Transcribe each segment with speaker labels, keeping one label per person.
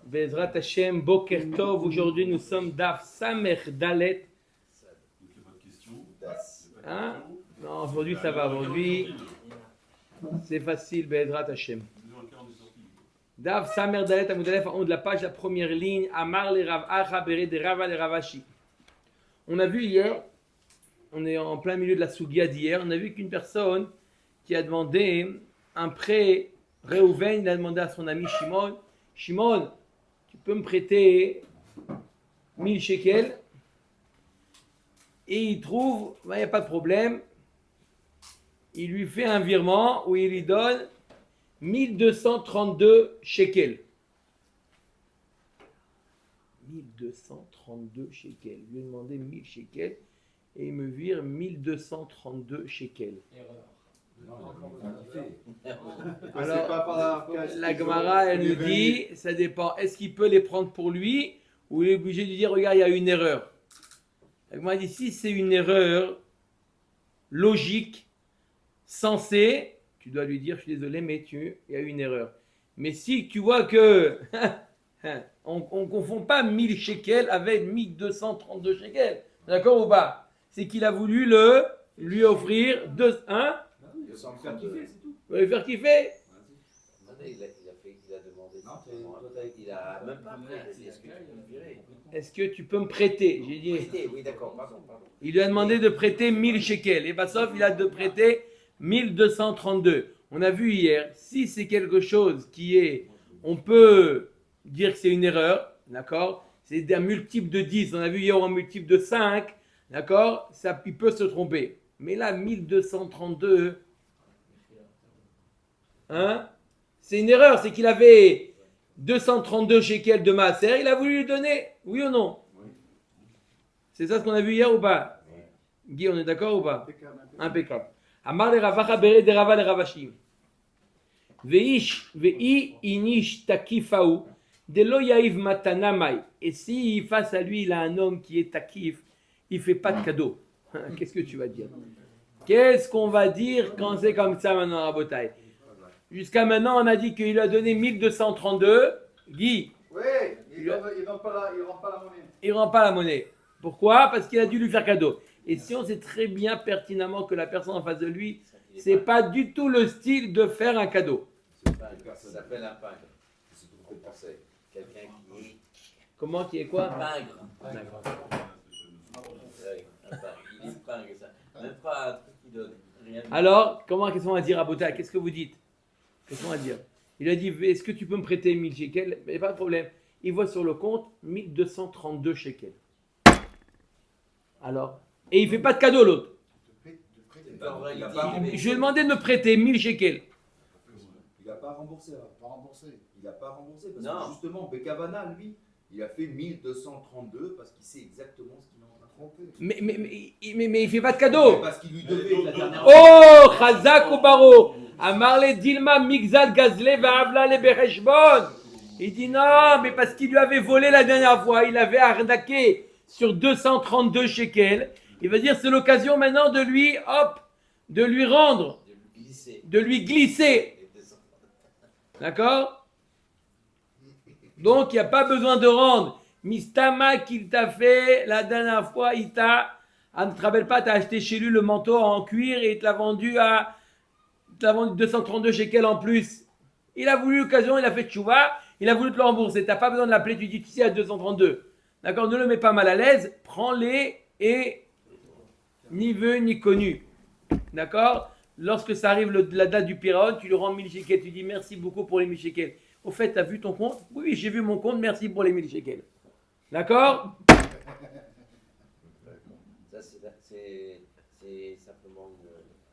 Speaker 1: Bezrat Hashem, Boker Tov. Aujourd'hui, nous sommes Daf Samer Dalet. Hein? Non, aujourd'hui, ça va. Aujourd'hui, c'est facile, Bezrat Hashem. Daf Samer Dalet, Amoudalef, en haut de la page, la première ligne. Amar le Rav Acha, Bere de Rava le Ravashi. On a vu hier, on est en plein milieu de la Sougia d'hier, on a vu qu'une personne qui a demandé un prêt, Réhouven, il a demandé à son ami Shimon, Shimon, tu peux me prêter 1000 shekels? Et il trouve, il n'y a pas de problème, il lui fait un virement où il lui donne 1232 shekels. 1232 shekels. Je lui ai demandé 1000 shekels et il me vire 1232 shekels. Alors, la Gemara, elle nous dit, ça dépend. Est-ce qu'il peut les prendre pour lui ou il est obligé de lui dire, regarde, il y a une erreur. La Gemara dit, si c'est une erreur logique, sensée, tu dois lui dire, je suis désolé, mais il y a une erreur. Mais si tu vois que on ne confond pas 1000 shekels avec 1232 shekels, d'accord ou pas? C'est qu'il a voulu lui offrir
Speaker 2: Il va faire kiffer, c'est tout.
Speaker 1: Il va lui faire kiffer.
Speaker 3: Il a demandé. Il a même pas prêté. Est-ce que tu peux me virer?
Speaker 1: Est-ce que tu peux me prêter? J'ai dit.
Speaker 3: Prêter, oui, d'accord, pardon.
Speaker 1: Il lui a demandé de prêter 1000 shekels. Et Bassof, il a de prêter 1232. On a vu hier, si c'est quelque chose qui est, on peut dire que c'est une erreur, d'accord? C'est un multiple de 10. On a vu hier un multiple de 5, d'accord? Ça, il peut se tromper. Mais là, 1232, hein? C'est une erreur, c'est qu'il avait 232 shekels de maaser, il a voulu lui donner, oui ou non? Oui. C'est ça ce qu'on a vu hier ou pas? Oui. Guy, on est d'accord ou pas? Impeccable. Amar le Ravacha bere de Rava le Ravashim. Ve'i inish takifaou de lo yaïv matana mai. Et si face à lui il a un homme qui est takif, il fait pas de cadeau. Qu'est-ce que tu vas dire? Qu'est-ce qu'on va dire quand c'est comme ça maintenant, Rabotai? Jusqu'à maintenant, on a dit qu'il a donné 1232. Guy.
Speaker 2: Oui, il ne rend pas la monnaie.
Speaker 1: Il ne rend pas la monnaie. Pourquoi? Parce qu'il a dû lui faire cadeau. Et si on sait très bien pertinemment que la personne en face de lui, c'est pas du tout le style de faire un cadeau.
Speaker 3: Ça s'appelle un pingre. C'est tout le français. Quelqu'un qui.
Speaker 1: Comment, qui est quoi?
Speaker 3: Un pingre. Il est pingre, ça. Même pas un truc qui donne. Rien.
Speaker 1: Alors, qu'est-ce qu'on va dire à Bota? Qu'est-ce que vous dites? Qu'est-ce qu'on va dire? Il a dit, est-ce que tu peux me prêter 1000 shekels? Mais pas de problème. Il voit sur le compte 1232 shekels. Alors, et il ne fait pas de cadeau l'autre. Je lui ai demandé de me prêter 1000 shekels.
Speaker 2: Il n'a pas remboursé. Il n'a pas remboursé parce
Speaker 3: Non.
Speaker 2: que justement, Bekavana, lui, il a fait 1232 parce qu'il sait exactement ce qu'il en a trompé.
Speaker 1: Mais il ne fait pas de cadeau.
Speaker 2: Parce qu'il lui devait la dernière fois.
Speaker 1: Oh, Chazak ou Baro. Amarle Dilma Migzal Gazle Va'avla le Bereshbon. Il dit non, mais parce qu'il lui avait volé la dernière fois, il avait arnaqué sur 232 shekels. Il va dire c'est l'occasion maintenant de lui, de lui rendre, de lui glisser. D'accord? Donc il n'y a pas besoin de rendre. Mistama qu'il t'a fait la dernière fois, il t'a, ne te rappelle pas, tu as acheté chez lui le manteau en cuir et il te l'a vendu 232 shekels en plus. Il a voulu l'occasion, il a fait tchouva, il a voulu te le rembourser. Tu n'as pas besoin de l'appeler, tu dis tu sais à 232. D'accord? Ne le mets pas mal à l'aise, prends-les et ni vu ni connu. D'accord? Lorsque ça arrive la date du Piraon, tu lui rends 1000 shekels, tu dis merci beaucoup pour les 1000 shekels. Au fait, tu as vu ton compte? Oui, j'ai vu mon compte, merci pour les 1000 shekels. D'accord?
Speaker 3: Ça, c'est simplement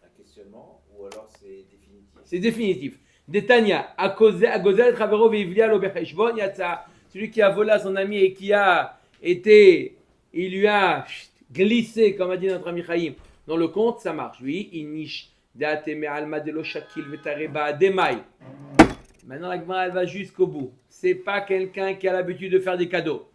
Speaker 3: un questionnement ou alors c'est définitif?
Speaker 1: C'est définitif. Detania, à Gozel, Travero, Vivlia, Loberheshbon, Yatsa, celui qui a volé à son ami et qui a été, il lui a glissé, comme a dit notre ami Chaim, dans le compte, ça marche. Oui, Inish, Deateme, Alma, Delo, Shakil, Vetareba, Demai. Maintenant, la Gemara, elle va jusqu'au bout. C'est pas quelqu'un qui a l'habitude de faire des cadeaux.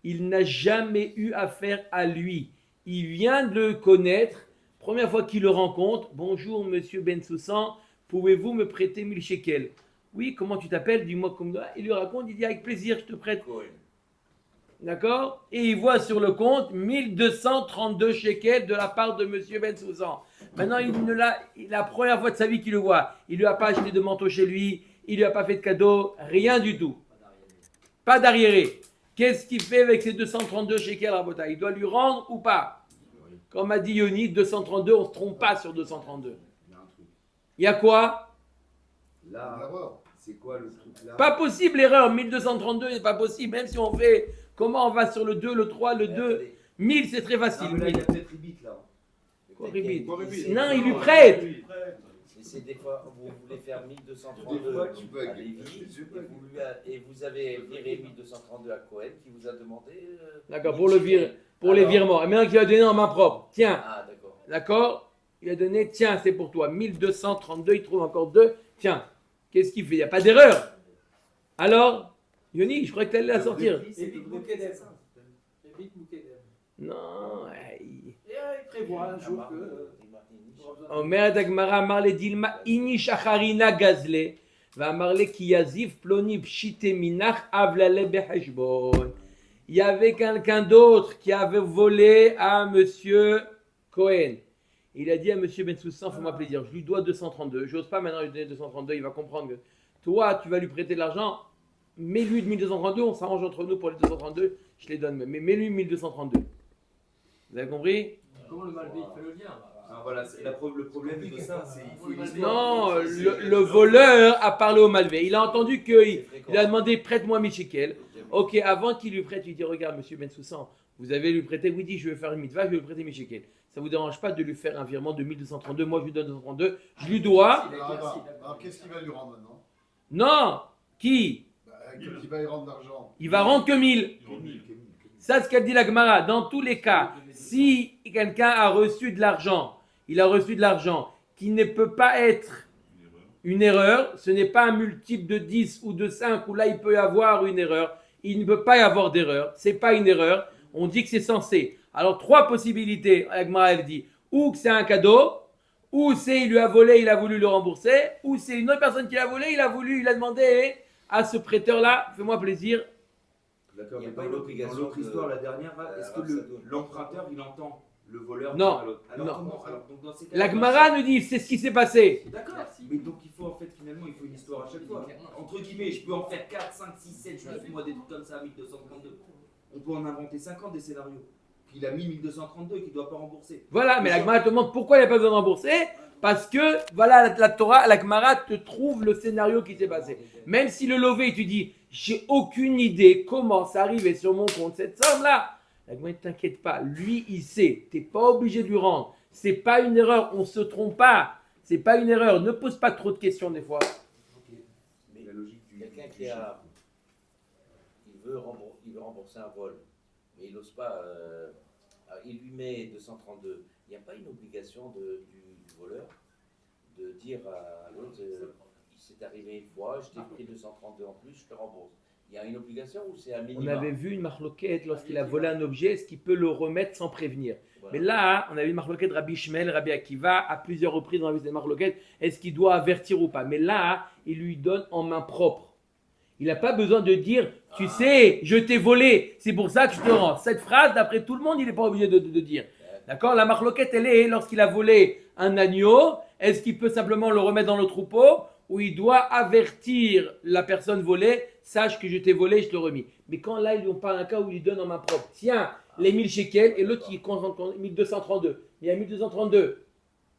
Speaker 1: Il n'a jamais eu affaire à lui. Il vient de le connaître. Première fois qu'il le rencontre. Bonjour, monsieur Ben Soussan. Pouvez-vous me prêter 1000 shekels? Oui, comment tu t'appelles? Dis-moi comme ça. Il lui raconte, il dit avec plaisir, je te prête.
Speaker 3: Cohen.
Speaker 1: D'accord? Et il voit sur le compte 1232 shekels de la part de monsieur Ben Soussan. Maintenant, la première fois de sa vie qu'il le voit, il lui a pas acheté de manteau chez lui, il lui a pas fait de cadeau, rien du tout. Pas d'arriéré. Qu'est-ce qu'il fait avec ces 232 shekels, Rabota? Il doit lui rendre ou pas? Comme a dit Yoni, 232, on ne se trompe pas sur 232.
Speaker 2: Il y a un truc.
Speaker 1: Il y a quoi?
Speaker 2: Là, c'est quoi le truc là?
Speaker 1: Pas possible l'erreur, 1232 n'est pas possible, même si on fait, comment on va sur le 2, le 3, le 2, 1000 c'est très facile.
Speaker 2: Ah, mais là, il y a peut-être Ribit là.
Speaker 1: Quoi, Ribit?
Speaker 3: Quoi,
Speaker 1: Non, il lui prête.
Speaker 3: Et c'est des fois, vous voulez faire 1232
Speaker 2: Des fois, tu bugs.
Speaker 3: à Lévi, et vous avez viré 1232 à Cohen qui vous a demandé.
Speaker 1: D'accord,
Speaker 3: 1000
Speaker 1: pour le
Speaker 3: shekels.
Speaker 1: pour les
Speaker 3: Alors-
Speaker 1: virements. Et maintenant qu'il a donné en main propre. Tiens,
Speaker 3: Ah, d'accord.
Speaker 1: d'accord? Il a donné, tiens, c'est pour toi. 1232, il trouve encore 2. Tiens, qu'est-ce qu'il fait? Il n'y a pas d'erreur. Alors, Yoni, je croyais que tu allais la sortir. Non,
Speaker 4: Il prévoit un jour que.
Speaker 1: אומר הגמרא, אמר לדילמה, איני שחרינה גזלה, ואמר לי כי יזיף פלוני פשיטי מנח אבללה בחשבון. Il y avait quelqu'un d'autre qui avait volé à monsieur Cohen. Il a dit à monsieur Ben Soussan, fais-moi plaisir, je lui dois 232. J'ose pas maintenant lui donner 232, il va comprendre que toi, tu vas lui prêter de l'argent, mets-lui de 1232, on s'arrange entre nous pour les 232, je les donne, mais mets-lui 1232. Vous avez compris?
Speaker 4: Comment le Malvé, il fait le lien?
Speaker 2: Ah, voilà, le problème de ça, c'est qu'il faut une histoire.
Speaker 1: Non, le voleur a parlé au malvé. Il a entendu qu'il a demandé prête-moi 1000 shekels. Ok, avant qu'il lui prête, il dit regarde, monsieur Ben Soussan, vous avez lui prêté, oui, dit je vais faire une mitzvah, je vais lui prêter 1000 shekels. Ça vous dérange pas de lui faire un virement de 1232, moi je lui donne 232, je lui dois.
Speaker 5: Alors qu'est-ce qu'il va lui rendre maintenant?
Speaker 1: Non, qui?
Speaker 5: Qu'il va lui rendre d'argent.
Speaker 1: Il va rendre que 1000. Ça, c'est ce qu'a dit la Gemara. Dans tous les cas, si quelqu'un a reçu de l'argent, il a reçu de l'argent qui ne peut pas être une erreur, ce n'est pas un multiple de 10 ou de 5 où là il peut y avoir une erreur. Il ne peut pas y avoir d'erreur. Ce n'est pas une erreur. On dit que c'est censé. Alors, 3 possibilités. La Gemara, elle dit ou que c'est un cadeau, ou c'est il lui a volé, il a voulu le rembourser, ou c'est une autre personne qui l'a volé, il a demandé à ce prêteur-là, fais-moi plaisir.
Speaker 2: D'accord,
Speaker 3: Il y a
Speaker 2: mais
Speaker 3: pas
Speaker 2: dans
Speaker 3: une obligation
Speaker 2: l'autre
Speaker 3: de-
Speaker 2: histoire, la dernière, est-ce que l'emprunteur il entend le voleur
Speaker 1: Non,
Speaker 2: dire à l'autre? Alors
Speaker 1: non.
Speaker 2: comment alors, donc dans ces cas,
Speaker 1: La Gemara nous dit c'est ce qui s'est passé.
Speaker 2: D'accord, mais donc il faut en fait finalement il faut une histoire à chaque fois. Entre guillemets, je peux en faire 4, 5, 6, 7, 8, moi des trucs comme ça à 1232. On peut en inventer 50 des scénarios. Qu'il a mis 1232 et qu'il ne doit pas rembourser.
Speaker 1: Voilà, mais la Gemara te demande pourquoi il n'a pas besoin de rembourser. Parce que, voilà, la Torah, la Gemara te trouve le scénario qui s'est passé. Même si le lové, tu dis, j'ai aucune idée comment ça arrivait sur mon compte, cette somme-là. La Gemara, ne t'inquiète pas, lui, il sait. Tu n'es pas obligé de lui rendre. C'est pas une erreur, on ne se trompe pas. C'est pas une erreur, ne pose pas trop de questions des fois.
Speaker 3: Mais
Speaker 2: La logique du
Speaker 3: quelqu'un qui a. Il veut rembourser un vol, mais il n'ose pas. Il lui met 232. Il n'y a pas une obligation du voleur de dire à l'autre il s'est arrivé une fois, je t'ai pris 232 en plus, je te rembourse. Il y a une obligation ou c'est un minimum?
Speaker 1: On avait vu une marloquette lorsqu'il a volé un objet, est-ce qu'il peut le remettre sans prévenir?
Speaker 3: Voilà.
Speaker 1: Mais là, on a vu une marloquette Rabbi Shmuel, Rabbi Akiva, à plusieurs reprises dans la vie de marloquette, est-ce qu'il doit avertir ou pas? Mais là, il lui donne en main propre. Il n'a pas besoin de dire, tu sais, je t'ai volé, c'est pour ça que je te rends. Cette phrase, d'après tout le monde, il n'est pas obligé de dire. D'accord? La marloquette, elle est, lorsqu'il a volé un agneau, est-ce qu'il peut simplement le remettre dans le troupeau ou il doit avertir la personne volée, sache que je t'ai volé, je te remis. Mais quand là, ils lui ont pas un cas où il lui donne en main propre. Tiens, les 1000 shekels, et l'autre, il compte 1232. Il y a 1232.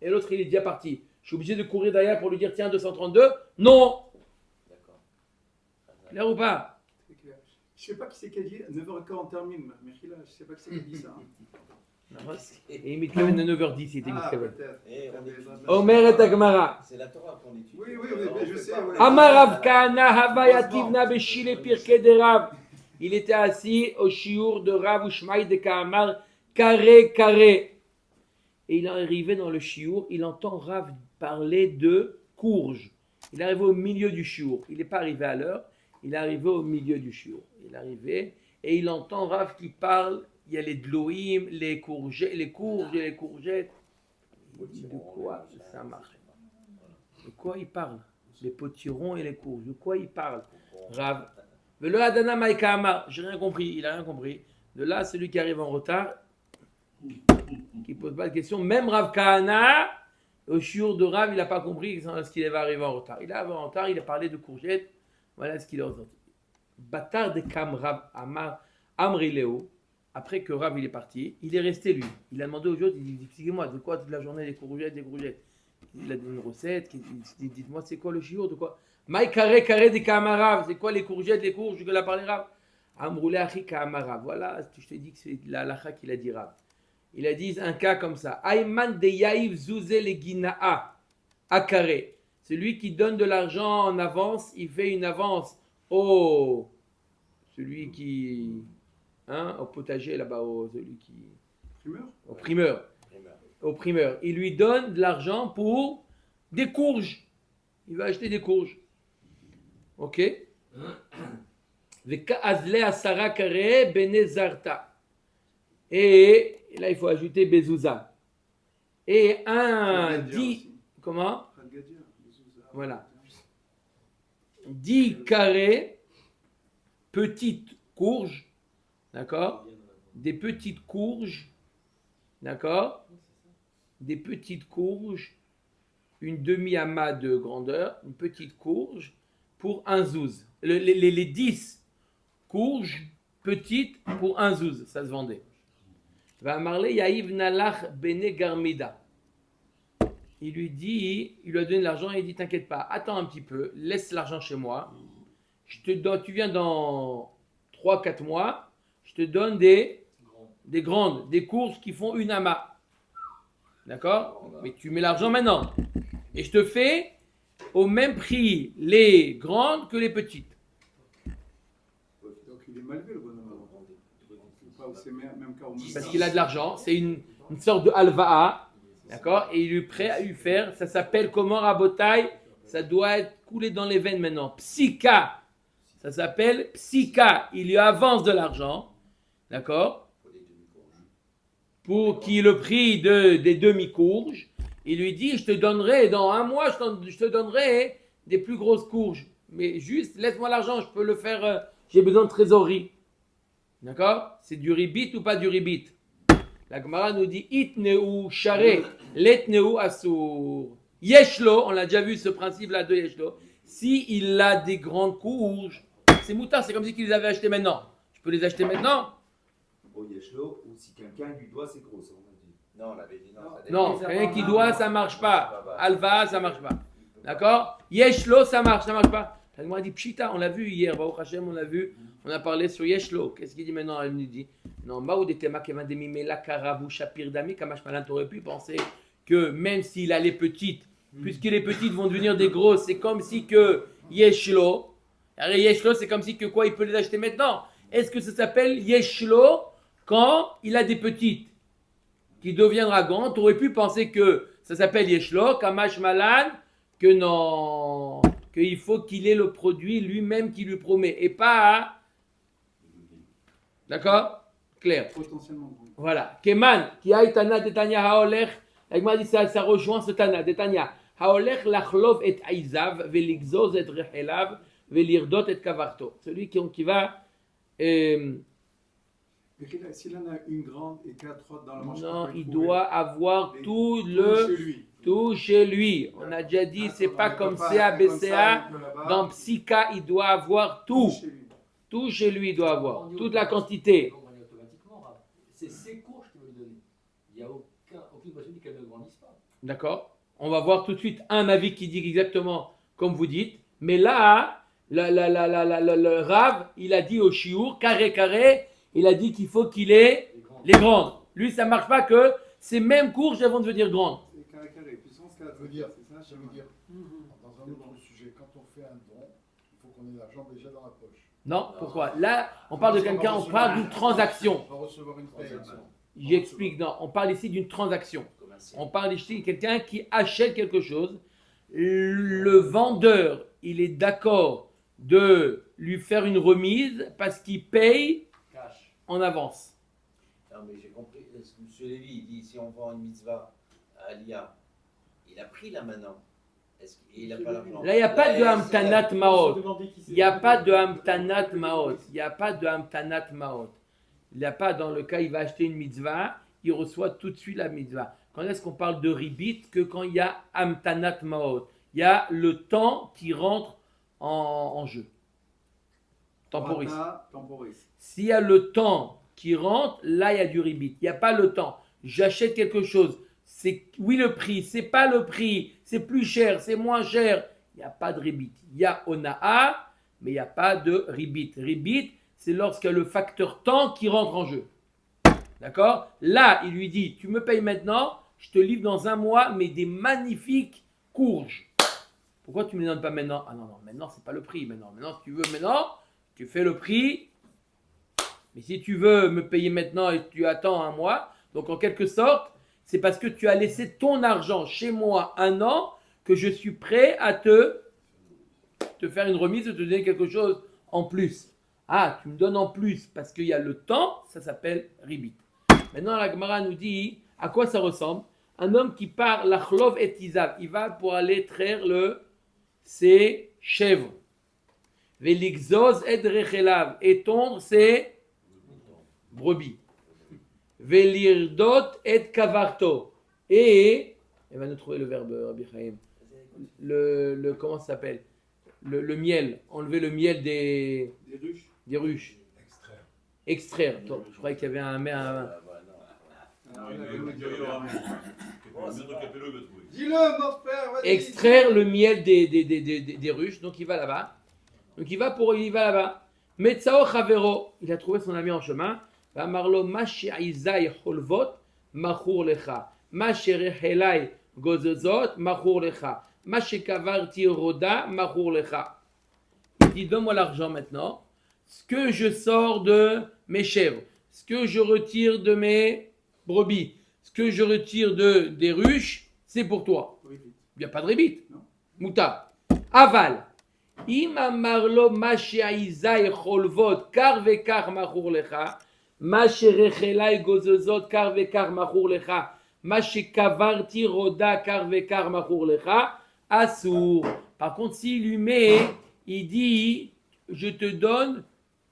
Speaker 1: Et l'autre, il est déjà parti. Je suis obligé de courir derrière pour lui dire, tiens, 232. Non!
Speaker 3: D'accord.
Speaker 1: Clair ou pas?
Speaker 4: C'est clair. Je sais pas qui c'est qui a dit 9h15 on termine, Merchila, je sais pas qui c'est qui a dit ça.
Speaker 1: Et il m'écrivait à 9h10, il était
Speaker 4: Ah,
Speaker 1: m'écrivait.
Speaker 4: peut-être.
Speaker 3: Et on étudie.
Speaker 1: Omer et Agmara.
Speaker 3: C'est la Torah qu'on étudie.
Speaker 4: Oui, mais je sais. ouais.
Speaker 1: Amar Rav Kahana Havayativna Beshile Pirkei de Rav. Il était assis au shiur de Rav Ushmaï de Kahamar, carré. Et il est arrivé dans le shiur, il entend Rav parler de courge. Il est arrivé au milieu du shiur. Il n'est pas arrivé à l'heure, il est arrivé au milieu du shiur. Il est arrivé et il entend Rav qui parle. Il y a les dloïm, les courges et les courgettes. Il dit de quoi ça marche? De quoi il parle? Les potirons et les courges. De quoi il parle, Rav? Le Adana Maïka Amar. J'ai rien compris. Il a rien compris. De là, celui qui arrive en retard, qui pose pas de questions. Même Rav Kahana, au shiur de Rav, il n'a pas compris ce qu'il va arriver en retard. Il est arrivé en retard, il a parlé de courgettes. Voilà ce qu'il a ressenti. Bâtard de Kam Rav Amar Amri Léo. Après que Rav il est parti, il est resté lui. Il a demandé aux autres, il dit expliquez-moi, de quoi toute la journée des courgettes, des courgettes. Il a donné une recette, il dit dites-moi c'est quoi le shiur, de quoi. Maï carré carré des Kamarav, c'est quoi les courgettes, les courges que l'a parlé Rav. Amroulé Achi Kamarav. Voilà, je te dis que c'est la halakha qu'il a dit Rav. Il a dit un cas comme ça. Ayman de Yaïv Zouze le Ginaa Akaré. Celui qui donne de l'argent en avance, il fait une avance au celui qui au potager là-bas, celui qui
Speaker 4: Primeur.
Speaker 1: au primeur. Au primeur. Il lui donne de l'argent pour des courges. Il va acheter des courges. Ok. Ve'ka'azle asara kare benezarta. Et là, il faut ajouter Bezouza. Et un dit. Comment? Voilà. 10 carrés, petites courges. D'accord? Des petites courges. D'accord? Des petites courges. Une demi-amas de grandeur. Une petite courge pour un zouz. Les 10 courges petites pour un zouz. Ça se vendait. Va marler Yaïv Nalach Bene Garmida. Il lui a donné de l'argent et il dit t'inquiète pas, attends un petit peu, laisse l'argent chez moi. Tu viens dans 3-4 mois, je te donne des grandes, des courses qui font une amas. D'accord? Mais tu mets l'argent maintenant. Et je te fais au même prix les grandes que les petites.
Speaker 4: Donc il est mal vu le bonhomme. C'est même cas au même
Speaker 1: Parce
Speaker 4: cas.
Speaker 1: qu'il a de l'argent, c'est une sorte de halva'a, d'accord? Et il est prêt à lui faire, ça s'appelle comment Rabotai? Ça doit être coulé dans les veines maintenant. Psyka, ça s'appelle Psyka, il lui avance de l'argent, d'accord? Pour qu'il ait le prix des demi-courges. Il lui dit, je te donnerai, dans un mois, je te donnerai des plus grosses courges. Mais juste, laisse-moi l'argent, je peux le faire, j'ai besoin de trésorerie. D'accord? C'est du ribit ou pas du ribit? La Gemara nous dit itneu share, letneu asur. Yeshlo, on l'a déjà vu ce principe-là de Yeshlo. Si il a des grandes courges, c'est moutard, c'est comme si il les avait achetées maintenant. Je peux les acheter maintenant?
Speaker 2: Au Yeshlo, ou si quelqu'un lui doit, c'est gros, ça on a dit.
Speaker 3: Non, on avait dit non.
Speaker 1: Non, quelqu'un qui doit, ça marche pas. Alva, ça marche pas. D'accord? Yeshlo, ça marche pas. La Gemara dit Pshita, on l'a vu hier, Baruch Hashem, on l'a vu, on a parlé sur Yeshlo. Qu'est-ce qu'il dit maintenant? Elle nous dit non, Maoudetema Kevademi Mela Karavu Shapir Dami, Kamash Malan, t'aurais pu penser que même s'il a les petites, puisque les petites vont devenir des grosses, c'est comme si que Yeshlo, c'est comme si que quoi, il peut les acheter maintenant. Est-ce que ça s'appelle Yeshlo quand il a des petites qui deviendra grand? T'aurais pu penser que ça s'appelle Yeshlo, Kamash Malan, que non, qu'il faut qu'il ait le produit lui-même qui lui promet et pas. D'accord? Clair.
Speaker 4: Potentiellement.
Speaker 1: Voilà. Keman, qui a Tana Detania Haolech. L'Agma dit ça rejoint ce Tana Detania. Haolech lachlov et aizav, veligzoz et rechelav, velirdot et kavarto. Celui qui va.
Speaker 4: S'il en a une grande et 4 autres dans la manche.
Speaker 1: Non, il doit avoir tout
Speaker 4: chez lui.
Speaker 1: Tout chez lui. On a déjà dit, c'est pas comme CABCA. Dans Psyka, il doit avoir tout. Tout chez lui, il doit avoir. Toute la quantité.
Speaker 6: C'est ses courges qu'il veut lui donner. Il n'y a aucune possibilité qu'elle ne grandisse pas.
Speaker 1: D'accord? On va voir tout de suite un avis qui dit exactement comme vous dites. Mais là, le Rav, il a dit au Chiour, carré, il a dit qu'il faut qu'il ait les grandes. Lui, ça ne marche pas que ces mêmes courges elles vont devenir grandes.
Speaker 4: C'est carré. Puissance 4.
Speaker 5: Ça veut dire, dans un autre sujet, quand on fait un don, il faut qu'on ait l'argent déjà dans la poche.
Speaker 1: Non, pourquoi? Là, on parle de quelqu'un, on parle d'une transaction.
Speaker 5: On va recevoir une paye.
Speaker 1: J'explique, non, on parle ici d'une transaction. On parle ici de quelqu'un qui achète quelque chose. Le vendeur, il est d'accord de lui faire une remise parce qu'il paye en avance.
Speaker 3: Non, mais j'ai compris. Ce que M. Lévy il dit si on vend une mitzvah à Alia, il a pris là maintenant. Il n'a pas l'argent.
Speaker 1: Là, il n'y a pas de Hamtanat Maot.
Speaker 6: Demandez qui c'est.
Speaker 1: Il n'y a pas de Hamtanat Maot. Il n'y a pas de Hamtanat Maot. Il n'y a pas dans le cas, il va acheter une mitzvah, il reçoit tout de suite la mitzvah. Quand est-ce qu'on parle de ribit? Que quand il y a Hamtanat Maot. Il y a le temps qui rentre en jeu. Temporis.
Speaker 4: Temporis.
Speaker 1: S'il y a le temps qui rentre, là, il y a du ribit. Il n'y a pas le temps. J'achète quelque chose. C'est oui le prix, c'est pas le prix, c'est plus cher, c'est moins cher. Il n'y a pas de ribit. Il y a onaa, mais il n'y a pas de ribit. Ribit, c'est lorsqu'il y a le facteur temps qui rentre en jeu. D'accord? Là, il lui dit, tu me payes maintenant, je te livre dans un mois, mais des magnifiques courges. Pourquoi tu ne me les donnes pas maintenant? Ah non, maintenant, c'est pas le prix. Maintenant, si tu veux maintenant, tu fais le prix. Mais si tu veux me payer maintenant et tu attends un mois, donc en quelque sorte, c'est parce que tu as laissé ton argent chez moi un an que je suis prêt à te faire une remise, de te donner quelque chose en plus. Ah, tu me donnes en plus parce qu'il y a le temps, ça s'appelle ribit. Maintenant, la Gemara nous dit à quoi ça ressemble. Un homme qui part l'achlov et tizav, il va pour aller traire ses chèvres. Veligzoz et rechelav, et tondre ses brebis. Velirdot et kavarto. Et, il va nous trouver le verbe, Rabbi Chaim. Comment ça s'appelle? Le miel. Enlever le miel des ruches. Extraire. Attends, je croyais qu'il y avait
Speaker 4: Dis-le, mon frère, vas-y.
Speaker 1: extraire le miel des ruches. Donc il va là-bas. Il va là-bas. Metzao Chavero. Il a trouvé son ami en chemin. Amarlo Mashi'izai Holvot Machur Lecha. Mashirhelai Gozozot Machur Lecha. Mashikavarti Roda Machur Lecha. Il dit donne-moi l'argent maintenant. Ce que je sors de mes chèvres, ce que je retire de mes brebis, ce que je retire des ruches, c'est pour toi. Il n'y a pas de rébit. Mouta. Aval. Ima marlo mashiaizai cholvot kar vekar machur lecha. Mashirechelai gozozot kar vekar machur lecha. Mashikavarti roda kar vekar machur lecha. Assour. Par contre, s'il lui met, il dit, je te donne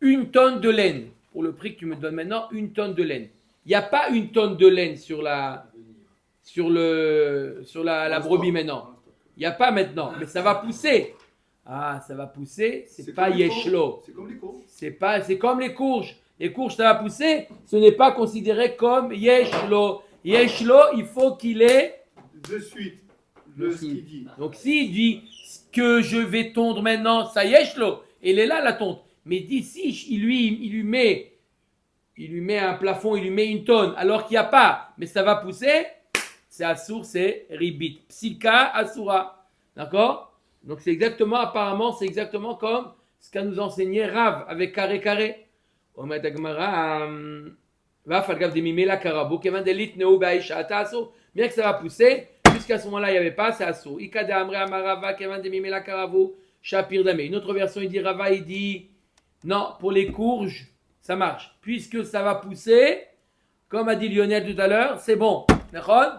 Speaker 1: 1 tonne de laine. Pour le prix que tu me donnes maintenant, 1 tonne de laine. Il n'y a pas 1 tonne de laine sur la brebis maintenant. Il n'y a pas maintenant, mais ça va pousser. Ah, ça va pousser, c'est pas yeshlo.
Speaker 4: C'est comme les courges.
Speaker 1: C'est comme les courges. Les courges, ça va pousser, ce n'est pas considéré comme yeshlo. Yeshlo, il faut qu'il ait
Speaker 4: De suite, ce qu'il dit.
Speaker 1: Donc s'il dit ce que je vais tondre maintenant, ça yeshlo, il est là la tonte. Mais d'ici, il lui met un plafond, il lui met 1 tonne, alors qu'il n'y a pas, mais ça va pousser, c'est assour, c'est ribit. Psika, assoura. D'accord? Donc apparemment, c'est exactement comme ce qu'a nous enseigné Rav avec carré. Bien que ça va pousser, jusqu'à ce moment-là, il n'y avait pas, c'est assour. Une autre version, il dit Rava, il dit non, pour les courges, ça marche. Puisque ça va pousser, comme a dit Lionel tout à l'heure, c'est bon. D'accord?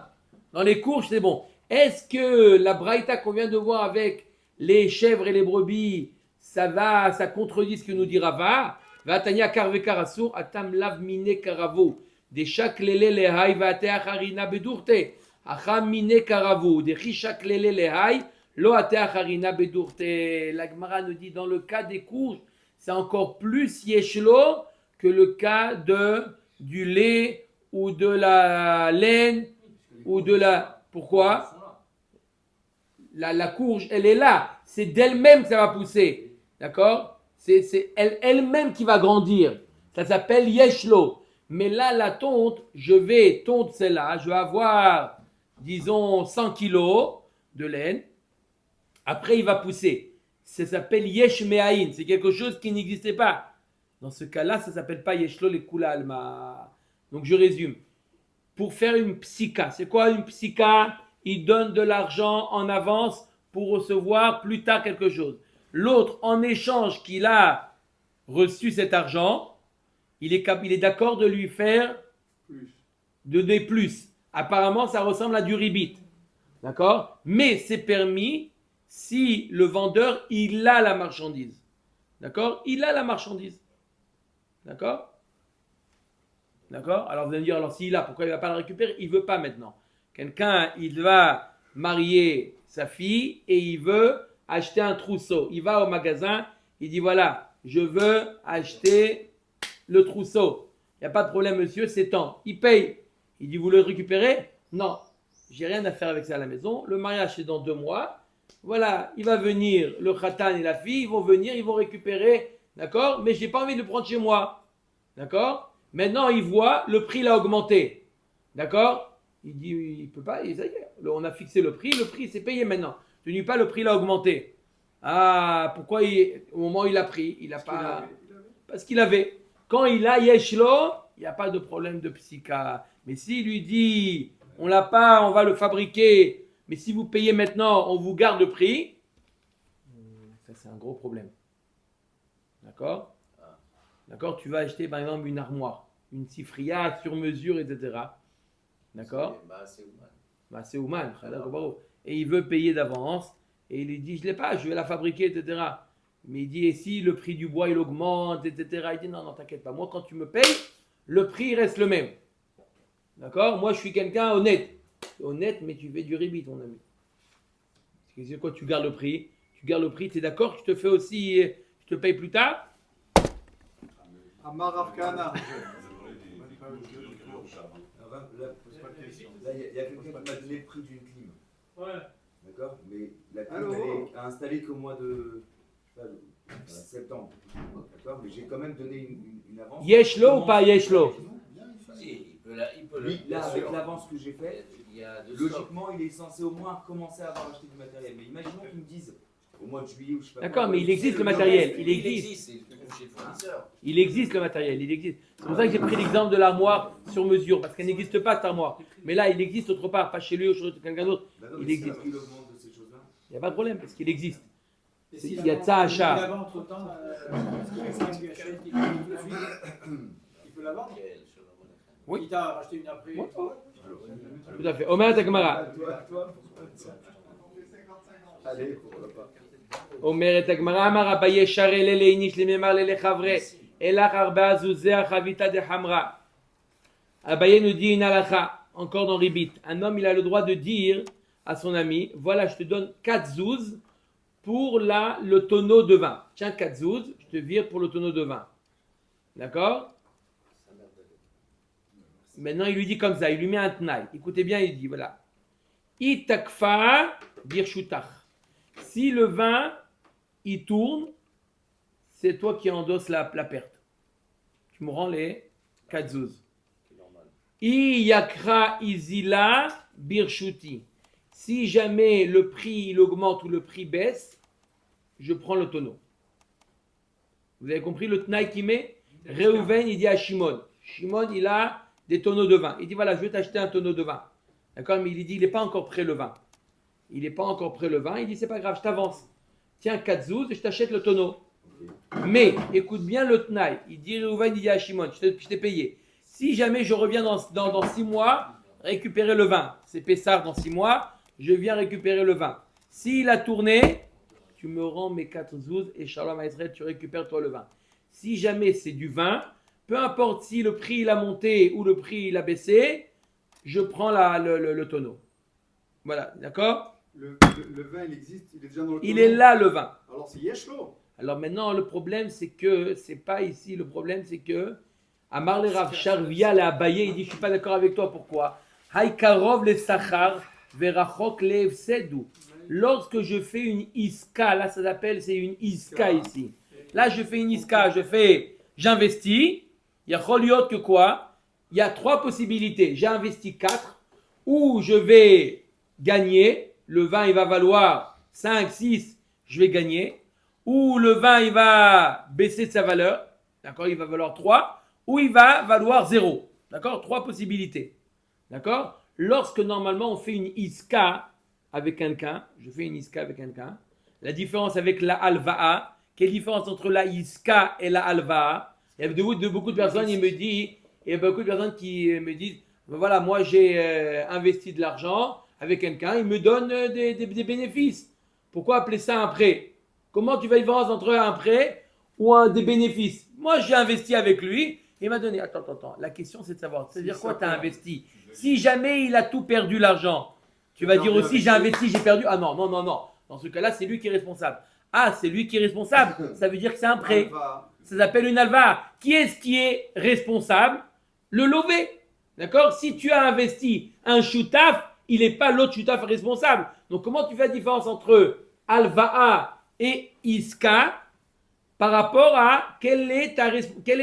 Speaker 1: Dans les courges, c'est bon. Est-ce que la braïta qu'on vient de voir avec les chèvres et les brebis, ça contredit ce que nous dit Rava? Vatania karvekar asur, atam lav mine karavo. Des chaklele lehai vatea harina bedurte. Acham mine karavo. Des chichaklele lehai, lo atea harina bedurte. La Gemara nous dit dans le cas des courges, c'est encore plus yeshlo que le cas du lait ou de la laine ou de la... Pourquoi? La courge, elle est là. C'est d'elle-même que ça va pousser. D'accord? C'est elle-même qui va grandir. Ça s'appelle yeshlo. Mais là, la tonte, je vais tondre celle-là. Je vais avoir, disons, 100 kilos de laine. Après, il va pousser. Ça s'appelle yesh me'ayin. C'est quelque chose qui n'existait pas. Dans ce cas-là, ça ne s'appelle pas yeshlo le kula alma. Donc, je résume. Pour faire une psika, c'est quoi une psika? Il donne de l'argent en avance pour recevoir plus tard quelque chose. L'autre, en échange qu'il a reçu cet argent, il est d'accord de lui faire donner plus. Apparemment, ça ressemble à du ribit. D'accord? Mais c'est permis si le vendeur, il a la marchandise. D'accord? Il a la marchandise. D'accord? D'accord? Alors vous allez me dire, alors s'il a, pourquoi il ne va pas la récupérer? Il ne veut pas maintenant. Quelqu'un, il va marier sa fille et il veut acheter un trousseau. Il va au magasin, il dit voilà, je veux acheter le trousseau. Il n'y a pas de problème monsieur, c'est temps. Il paye. Il dit vous le récupérez? Non, j'ai rien à faire avec ça à la maison. Le mariage c'est dans 2 mois. Voilà, il va venir, le khatan et la fille, ils vont venir, ils vont récupérer. D'accord? Mais je n'ai pas envie de le prendre chez moi. D'accord? Maintenant, il voit, le prix l'a augmenté. D'accord? Il dit, il ne peut pas, ça y est, on a fixé le prix c'est payé maintenant. Tu ne dis pas, le prix l'a augmenté. Ah, pourquoi au moment où il a pris, il n'a pas... Parce qu'il avait. Quand il a Yeshlo, il n'y a pas de problème de psycha. Mais s'il lui dit, on l'a pas, on va le fabriquer, mais si vous payez maintenant, on vous garde le prix, ça c'est un gros problème. D'accord? D'accord? Tu vas acheter par exemple une armoire, une sifria sur mesure, etc. D'accord? C'est Ouman. Et il veut payer d'avance. Et il lui dit, je ne l'ai pas, je vais la fabriquer, etc. Mais il dit, et si le prix du bois il augmente, etc. Il dit, non, t'inquiète pas. Moi, quand tu me payes, le prix reste le même. D'accord? Moi, je suis quelqu'un honnête. Honnête, mais tu fais du ribit, mon ami. C'est quoi? Tu gardes le prix. Tu gardes le prix, tu es d'accord? Je te fais aussi, je te paye plus tard.
Speaker 4: Amar Rav Kahana.
Speaker 2: Là, il y a quelqu'un qui m'a donné le prix d'une clim.
Speaker 6: Ouais.
Speaker 2: D'accord? Mais la clim, elle est installée qu'au mois de septembre. D'accord? Mais j'ai quand même donné une avance.
Speaker 1: Yeshlo ou pas Yeshlo?
Speaker 3: Il peut
Speaker 2: Lui,
Speaker 3: bien
Speaker 2: là,
Speaker 3: sûr.
Speaker 2: avec l'avance que j'ai faite,
Speaker 3: Il y a 2 stocks.
Speaker 2: logiquement, il est censé au moins commencer à avoir acheté du matériel. Mais imaginons qu'ils me disent au mois de juillet ou je sais pas.
Speaker 1: D'accord,
Speaker 2: quoi,
Speaker 1: mais il existe le matériel. Il existe.
Speaker 3: C'est chez le fournisseur.
Speaker 1: Il existe le matériel, il existe. C'est pour ça que j'ai pris l'exemple de l'armoire sur mesure, parce qu'elle n'existe pas cette armoire. Mais là, il existe autre part, pas chez lui ou chez quelqu'un d'autre.
Speaker 2: D'accord,
Speaker 1: Il
Speaker 2: mais si
Speaker 1: existe.
Speaker 2: le prix augmente de ces choses-là.
Speaker 1: Il n'y a pas de problème, parce qu'il existe.
Speaker 6: Et
Speaker 1: Il y a de ça à achat.
Speaker 6: Il l'avait entre temps, parce que quelqu'un qui achète, il peut l'avoir.
Speaker 1: Oui.
Speaker 6: Il t'a racheté une après.
Speaker 1: Ouais. Tout à fait. Omer Takmara.
Speaker 2: Toi, allez, pourquoi pas.
Speaker 1: Omer Takmara, Amar Abaye Sharele Leinish Lememar Lele Chavre, Elach Arba Zuzea Chavita de Hamra. Abaye nous dit une halakha, encore dans Ribit. Un homme, il a le droit de dire à son ami, voilà, je te donne 4 zouz pour le tonneau de vin. Tiens, 4 zouz, je te vire pour le tonneau de vin. D'accord? Maintenant, il lui dit comme ça, il lui met un tnaï. Écoutez bien, il dit, voilà. Itakfa birshutach. Si le vin, il tourne, c'est toi qui endosses la perte. Tu me rends les 4 zouz. Iyakra izila birshuti. Si jamais le prix il augmente ou le prix baisse, je prends le tonneau. Vous avez compris le tnaï qu'il met? Reuven, il dit à Shimon. Shimon, il a des tonneaux de vin. Il dit voilà, je vais t'acheter un tonneau de vin. D'accord? Mais il dit, il n'est pas encore prêt le vin. Il n'est pas encore prêt le vin. Il dit, c'est pas grave, je t'avance. Tiens, 4 zouz et je t'achète le tonneau. Mais, écoute bien le tnaï. Il dit, Reuven, il dit à Shimon, je t'ai payé. Si jamais je reviens dans 6 mois, récupérer le vin. C'est Pessar dans 6 mois, je viens récupérer le vin. S'il a tourné, tu me rends mes 4 zouz et Shalom Israël, tu récupères toi le vin. Si jamais c'est du vin, peu importe si le prix il a monté ou le prix il a baissé, je prends le tonneau. Voilà, d'accord?
Speaker 4: Le vin, il existe, il est déjà dans le
Speaker 1: Il
Speaker 4: tonneau.
Speaker 1: est là le vin.
Speaker 4: Alors c'est Yeshlo.
Speaker 1: Alors maintenant, le problème c'est que, c'est pas ici, le problème c'est que, Amar le Rav Sharvia l'a abayé, il dit je suis pas d'accord avec toi, pourquoi? Haïkarov le Sachar, Verachok le Efsedu. Lorsque je fais une iska, là ça s'appelle, c'est une iska ici. Là je fais une iska, j'investis. Il y a Choliot que quoi? Il y a 3 possibilités. J'ai investi 4, ou je vais gagner, le vin il va valoir 5, 6, je vais gagner, ou le vin il va baisser de sa valeur, d'accord, il va valoir 3, ou il va valoir 0, d'accord, 3 possibilités, d'accord. Lorsque normalement on fait une iska avec quelqu'un, je fais une iska avec quelqu'un, la différence avec la alva'a, quelle différence entre la iska et la alva'a? Il y a beaucoup de personnes, il y a beaucoup de personnes qui me disent, voilà, moi j'ai investi de l'argent avec quelqu'un, il me donne des bénéfices. Pourquoi appeler ça un prêt? Comment tu fais la différence entre un prêt ou des bénéfices? Moi, j'ai investi avec lui, il m'a donné. Attends. La question, c'est de savoir. C'est-à-dire quoi tu as investi? Si jamais il a tout perdu l'argent, tu vas dire aussi j'ai investi, j'ai perdu. Ah non. Dans ce cas-là, c'est lui qui est responsable. Ah, c'est lui qui est responsable. Ça veut dire que c'est un prêt. Ça s'appelle une alva. Qui est-ce qui est responsable? Le lové. D'accord? Si tu as investi un choutaf, il n'est pas l'autre choutaf responsable. Donc, comment tu fais la différence entre alva et iska par rapport à quelle est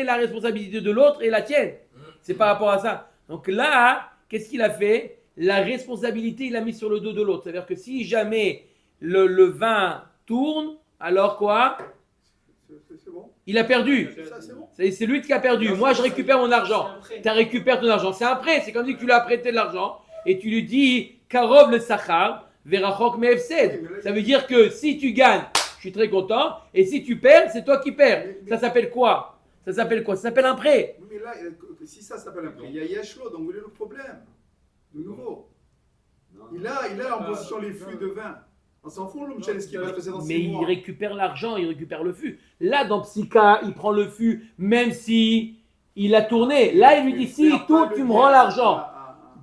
Speaker 1: la responsabilité de l'autre et la tienne? C'est par rapport à ça. Donc là, qu'est-ce qu'il a fait? La responsabilité, il l'a mis sur le dos de l'autre. C'est-à-dire que si jamais le vin tourne, alors quoi?
Speaker 4: C'est bon.
Speaker 1: Il a perdu.
Speaker 4: Ça, c'est bon.
Speaker 1: C'est lui qui a perdu. Moi, je récupère mon argent. Tu récupères ton argent. C'est un prêt. C'est comme si tu lui as prêté de l'argent et tu lui dis Karov le Sachar, Verachok Me'efsed. Ça veut dire que si tu gagnes, je suis très content. Et si tu perds, c'est toi qui perds. Ça s'appelle quoi? Ça s'appelle un prêt.
Speaker 4: Mais là, si ça s'appelle un prêt, il y a Yashlo, donc où est le problème? De nouveau. Il a en possession les flux de vin. On s'en fout, l'homme ce qui va se passer dans 6
Speaker 1: Mais
Speaker 4: mois.
Speaker 1: il récupère l'argent, il récupère le fût. Là, dans Psycha, il prend le fût, même si il a tourné. Là, il lui dit, si il tourne, tu me rends l'argent.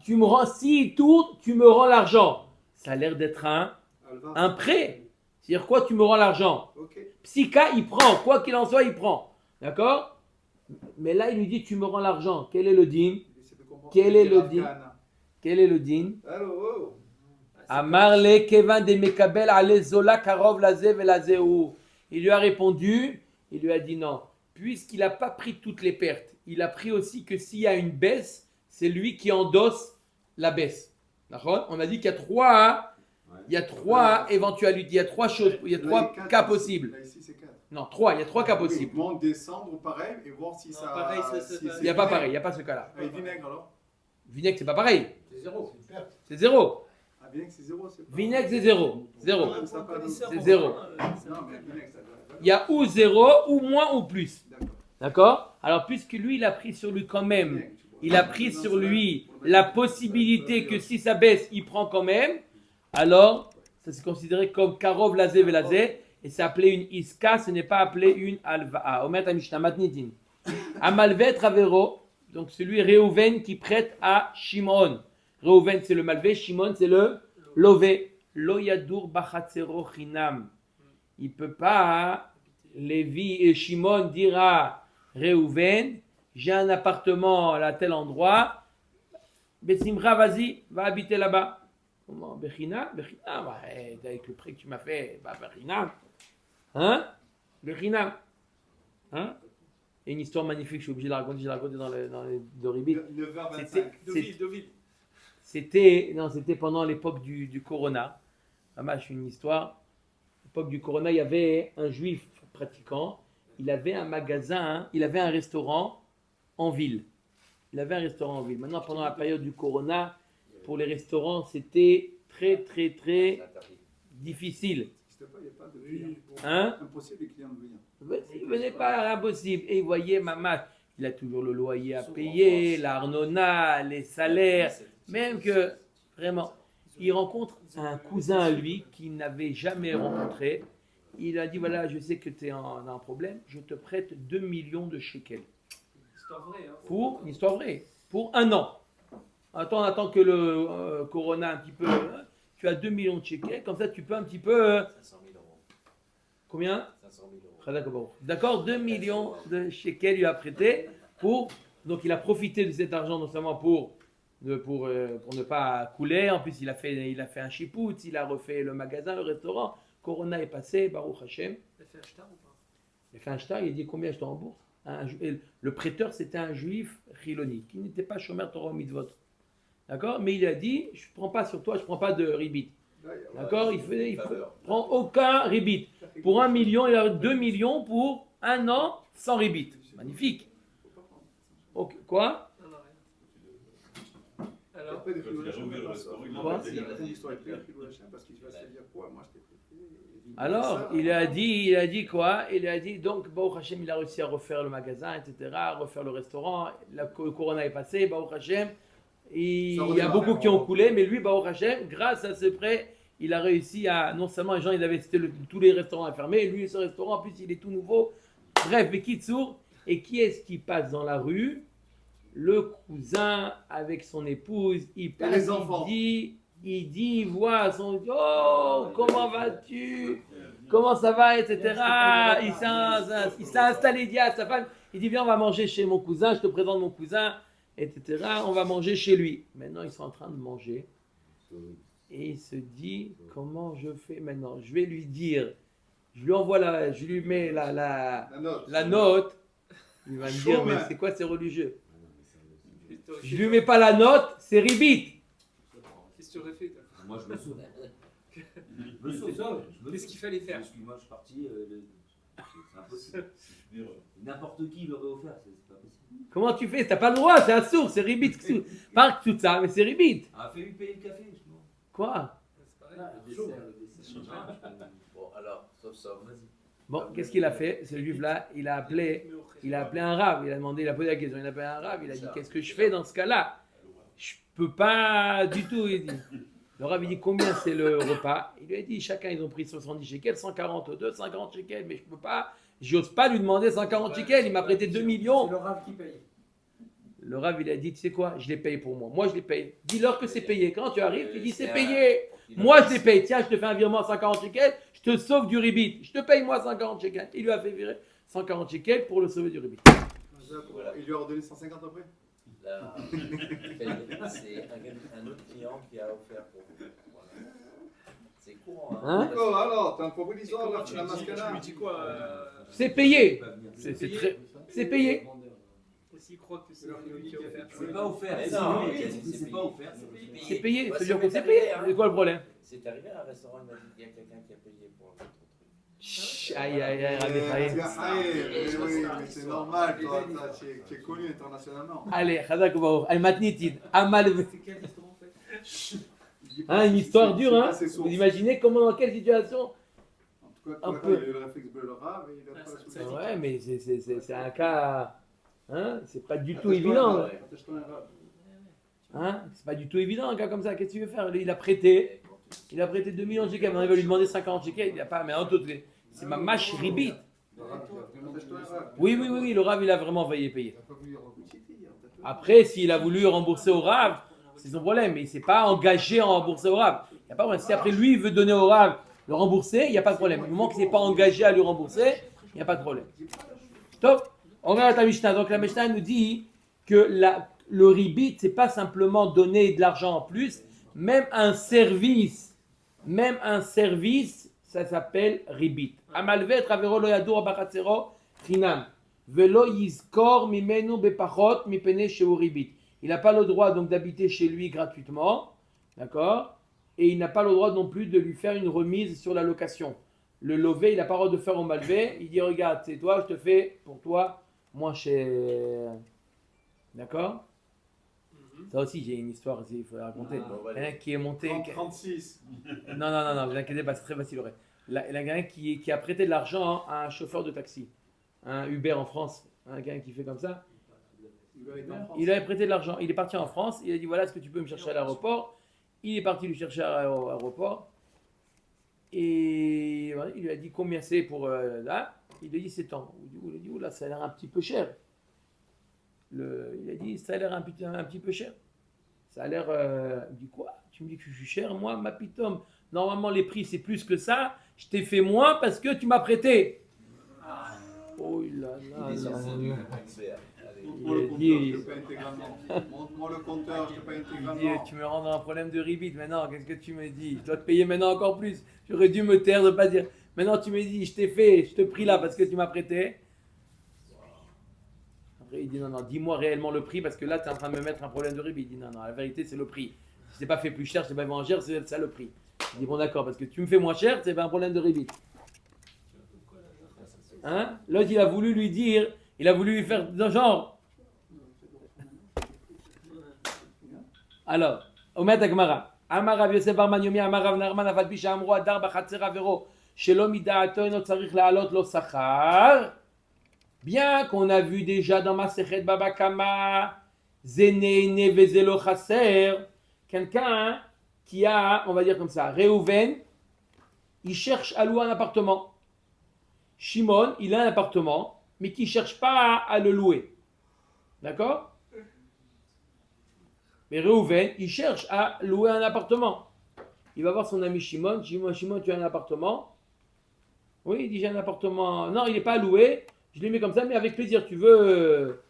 Speaker 1: Si il tourne, tu me rends l'argent. Ça a l'air d'être un prêt. C'est-à-dire quoi, tu me rends l'argent? Psycha, il prend. Quoi qu'il en soit, il prend. D'accord? Mais là, il lui dit, tu me rends l'argent. Quel est le din? Quel est le din? Amarle Kevin de Mekabel Alezola Karov Lazev et Lazéou. Il lui a répondu, il lui a dit non. Puisqu'il n'a pas pris toutes les pertes, il a pris aussi que s'il y a une baisse, c'est lui qui endosse la baisse. D'accord? On a dit qu'il y a trois éventualités, il y a trois choses, il y a trois cas possibles.
Speaker 4: Là, ici, c'est 4.
Speaker 1: Non, trois, il y a trois cas possibles.
Speaker 4: Monte, descendre, pareil, et voir si ça.
Speaker 7: pareil,
Speaker 1: Il n'y a pas pareil, il n'y a pas ce cas-là.
Speaker 4: Et vinaigre alors?
Speaker 1: Vinaigre, c'est pas pareil.
Speaker 6: C'est zéro.
Speaker 1: C'est zéro.
Speaker 4: Ah, vinaigre, c'est 0.
Speaker 1: Vinaigre, c'est zéro. Zéro.
Speaker 4: C'est
Speaker 1: zéro.
Speaker 4: Non, mais vinaigre, ça doit.
Speaker 1: Il y a ou zéro, ou moins, ou plus.
Speaker 4: D'accord.
Speaker 1: D'accord? Alors, puisque lui, il a pris sur lui quand même, il a pris sur lui la possibilité que si ça baisse, il prend quand même, alors, ça c'est considéré comme Karov Lazé Velazé, et c'est appelé une Iska, ce n'est pas appelé une Alva'a. Omet Amishna Matnidin. Amalvet Ravero, donc celui Réhouven qui prête à Shimon. Réhouven c'est le malvé, Shimon c'est le lové. Lo yadur bachatzero chinam. Il ne peut pas, Lévi et Shimon dire à Réhouven, j'ai un appartement à tel endroit, Bessimra, vas-y, va habiter là-bas. Comment? Bechina? Avec le prêt que tu m'as fait, Bechina. Hein? Bechina. Hein? Et une histoire magnifique, je suis obligé de la raconter, je l'ai racontée dans les Doribit.
Speaker 4: 9h25.
Speaker 1: C'était pendant l'époque du Corona. Une histoire. L'époque du Corona, il y avait un juif pratiquant. Il avait un magasin, il avait un restaurant en ville. Maintenant, pendant la période du Corona, pour les restaurants, c'était très, très, très difficile.
Speaker 4: Il n'y a pas de client.
Speaker 1: Hein?
Speaker 4: Impossible les clients de venir.
Speaker 1: Il venait pas impossible. Et vous voyez, maman, il a toujours le loyer à payer, l'arnona, les salaires. Même que, vraiment, il rencontre un cousin à lui qu'il n'avait jamais rencontré. Il a dit, voilà, je sais que tu es en un problème, je te prête 2 millions de shekels. Pour une histoire vraie. Pour 1 an. Attends que le Corona un petit peu. Tu as 2 millions de shekels, comme ça tu peux un petit peu.
Speaker 3: 500 000 euros.
Speaker 1: Combien?
Speaker 3: 500 000 euros.
Speaker 1: D'accord, 2 millions de shekels lui a prêté pour. Donc il a profité de cet argent non seulement pour ne pas couler. En plus il a fait un chipout, il a refait le magasin, le restaurant. Corona est passé, Baruch Hashem.
Speaker 7: Il a fait un shtar ou pas?
Speaker 1: Il a fait un shtar, il a dit combien je te rembourse? Le prêteur c'était un juif chiloni qui n'était pas shomer Torah mitzvot. D'accord? Mais il a dit, je ne prends pas sur toi, je ne prends pas de ribit. D'accord? Il prend aucun ribit. Pour 1 million, il a 2 millions pour 1 an sans ribit. Magnifique. Okay. Quoi?
Speaker 7: Non, rien. Alors,
Speaker 1: alors, il a dit quoi? Il a dit, donc, Baruch Hashem, il a réussi à refaire le magasin, etc., à refaire le restaurant. Le Corona est passé, Baruch Hashem. Il y a beaucoup qui ont coulé, mais lui, Baruch Hashem, grâce à ce prêt, il a réussi à, non seulement les gens, tous les restaurants à fermer, lui, ce restaurant, en plus, il est tout nouveau. Bref, Bekitsour. Et qui est-ce qui passe dans la rue? Le cousin avec son épouse, il passe,
Speaker 4: les enfants.
Speaker 1: il voit son, oh, comment vas-tu? Comment ça va, etc. Il s'est installé, il dit à sa femme, il dit, viens, on va manger chez mon cousin, je te présente mon cousin, etc. On va manger chez lui. Maintenant, ils sont en train de manger. Et il se dit, comment je fais maintenant? Je vais lui dire, je lui mets la note. Il va me dire, mais c'est quoi ces religieux? Je lui mets pas la note, c'est ribit.
Speaker 7: Qu'est-ce que tu aurais fait toi?
Speaker 2: Moi, je me sauve.
Speaker 7: Je me sauve. Qu'est-ce qu'il fallait faire?
Speaker 2: Moi, je suis parti. C'est impossible. N'importe qui l'aurait offert, c'est pas possible.
Speaker 1: Comment tu fais? T'as pas le droit, c'est un sourd, c'est ribit. Pas tout ça, mais c'est ribit.
Speaker 2: Ah, fais-lui payer le café.
Speaker 1: Quoi?
Speaker 7: C'est pareil.
Speaker 3: Bon, alors, sauf, vas-y.
Speaker 1: Bon, qu'est-ce qu'il a fait? Ce juif-là, il a appelé un rave. Il a posé la question. Il a appelé un rave. Il a dit, qu'est-ce que je fais dans ce cas-là? Je peux pas du tout. Il dit. Le rave, il dit, combien c'est le repas? Il lui a dit, chacun, ils ont pris 70 shekels, 142, 50 shekels, mais je peux pas. J'ose pas lui demander 140 shekels. Il m'a prêté 2 millions.
Speaker 6: C'est le rave qui paye.
Speaker 1: Le rave, il a dit, tu sais quoi? Je les paye pour moi. Moi, je les paye. Dis-leur que c'est payé. Quand tu arrives, tu dis, c'est payé. Moi, je les paye. Tiens, je te fais un virement à 140 shekels. Je te sauve du ribit. Je te paye moi 140 shekels. Il lui a fait virer 140 shekels pour le sauver du ribit.
Speaker 3: Voilà.
Speaker 4: Il lui a redonné 150 après.
Speaker 3: Là, c'est un autre client qui a offert pour vous. Voilà. C'est courant.
Speaker 1: Hein?
Speaker 4: D'accord, alors, t'as un proposition, là, tu la
Speaker 7: Tu
Speaker 4: mascana.
Speaker 7: lui dis quoi
Speaker 1: C'est payé. C'est payé.
Speaker 7: S'il croit que c'est lui qui a offert.
Speaker 2: C'est pas offert.
Speaker 3: Mais
Speaker 2: C'est
Speaker 3: non,
Speaker 2: lui qui a
Speaker 3: c'est
Speaker 2: dit que c'est pas offert.
Speaker 1: C'est payé.
Speaker 3: Bah,
Speaker 1: Ça veut dire
Speaker 3: ça
Speaker 1: que c'est
Speaker 3: m'est
Speaker 1: payé.
Speaker 3: arrivé, hein.
Speaker 1: C'est quoi le problème?
Speaker 3: C'est arrivé à un restaurant, il m'a dit qu'il y a quelqu'un qui a payé pour un autre truc.
Speaker 1: Chut, aïe, aïe, aïe, Rabbi Chaim.
Speaker 4: Oui, mais c'est normal, toi, tu es connu internationalement.
Speaker 1: Allez, Chazak Baruch. Al Matnitid. Amal.
Speaker 7: C'est quel restaurant en fait?
Speaker 1: Hein, une histoire dure, hein?
Speaker 4: C'est
Speaker 1: Vous imaginez comment, dans quelle situation?
Speaker 4: En tout cas,
Speaker 1: Un
Speaker 4: toi,
Speaker 1: peu.
Speaker 4: il a eu le réflexe bleu le rave et il a pas la solution.
Speaker 1: Ouais, mais c'est un cas. Hein? C'est pas du tout évident. Là.
Speaker 4: Attache-toi un rave.
Speaker 1: Hein? C'est pas du tout évident, un gars comme ça. Qu'est-ce que tu veux faire? Lui, il a prêté 2 millions de shekels. Maintenant, il va lui demander 50 shekels. Il a pas. Mais en tout cas, c'est ma mâche ribit.
Speaker 4: Attache-toi un rave.
Speaker 1: Oui, le rave, il a vraiment failli payer.
Speaker 5: Il n'a pas voulu rendre.
Speaker 1: Après, s'il a voulu rembourser au rave, c'est son problème. Mais il s'est pas engagé à rembourser au rave. Il y a pas de problème. Si après lui, il veut donner au rave le rembourser, il n'y a pas de problème. Du moment qu'il ne s'est pas engagé à lui rembourser, il n'y a pas de problème. Top. On regarde la Mishnah. Donc la Mishnah nous dit que le ribit, c'est pas simplement donner de l'argent en plus, même un service, ça s'appelle ribit. Amalvet ravero lo yadur bachatzero chinam velo yizkor mimenu bepachot mipene sheu ribit. Il n'a pas le droit donc d'habiter chez lui gratuitement, d'accord? Et il n'a pas le droit non plus de lui faire une remise sur la location. Le lové, il n'a pas le droit de faire au malvé. Il dit regarde, c'est toi, je te fais pour toi moins cher. D'accord? Ça aussi, j'ai une histoire aussi, il faut la raconter. Il y en a un qui est monté.
Speaker 4: 36.
Speaker 1: Non, ne vous inquiétez pas, c'est très facile. Il y en a un qui a prêté de l'argent à un chauffeur de taxi, un Uber en France. Un gars qui fait comme ça. Il avait prêté de l'argent. Il est parti en France. Il a dit voilà, est-ce que tu peux me chercher à l'aéroport? Il est parti lui chercher à l'aéroport. Et voilà, il lui a dit combien c'est pour là. Il lui a dit c'est tant. Il lui a dit oula, ça a l'air un petit peu cher. Il a dit ça a l'air un petit peu cher. Ça a l'air. Il dit quoi? Tu me dis que je suis cher? Moi, ma pitome. Normalement, les prix c'est plus que ça. Je t'ai fait moins parce que tu m'as prêté. Oh là là.
Speaker 3: Il est censé
Speaker 1: là.
Speaker 3: être expert. Allez.
Speaker 4: Montre-moi le compteur, je te paye intégralement. Montre-moi le compteur, je te paye
Speaker 1: Il dit,
Speaker 4: intégralement.
Speaker 1: tu me rends dans un problème de ribit. Maintenant, qu'est-ce que tu me dis? Je dois te payer maintenant encore plus. J'aurais dû me taire de pas dire. Maintenant, tu me dis, je t'ai fait, je te prie là parce que tu m'as prêté. Après, il dit, non, dis-moi réellement le prix parce que là, tu es en train de me mettre un problème de ribit. Il dit, non, la vérité, c'est le prix. Si c'est pas fait plus cher, c'est pas moins cher, c'est ça le prix. Il dit, bon, d'accord, parce que tu me fais moins cher, c'est pas un problème de ribit. Hein? L'autre, il a voulu lui dire, il a voulu lui faire de genre. Alors, Omet Agmara. Amar Rav Yosef bar Manyomi, Amar Rav Narman, Afal Pi Shamru Adar Bachatzer Avero, Shelo Midaato Eno Tzarich La'alot Lo Sachar. Bien qu'on a vu déjà dans Masechet Baba Kama, Zene Ene Vezelo Chaser, quelqu'un qui a, on va dire comme ça, Réhouven, il cherche à louer un appartement. Shimon, il a un appartement, mais qui ne cherche pas à le louer. D'accord? Mais Réhouven, il cherche à louer un appartement. Il va voir son ami Shimon. Shimon, tu as un appartement? Oui, il dit j'ai un appartement. Non, il n'est pas loué. Je l'ai mis comme ça, mais avec plaisir. Tu veux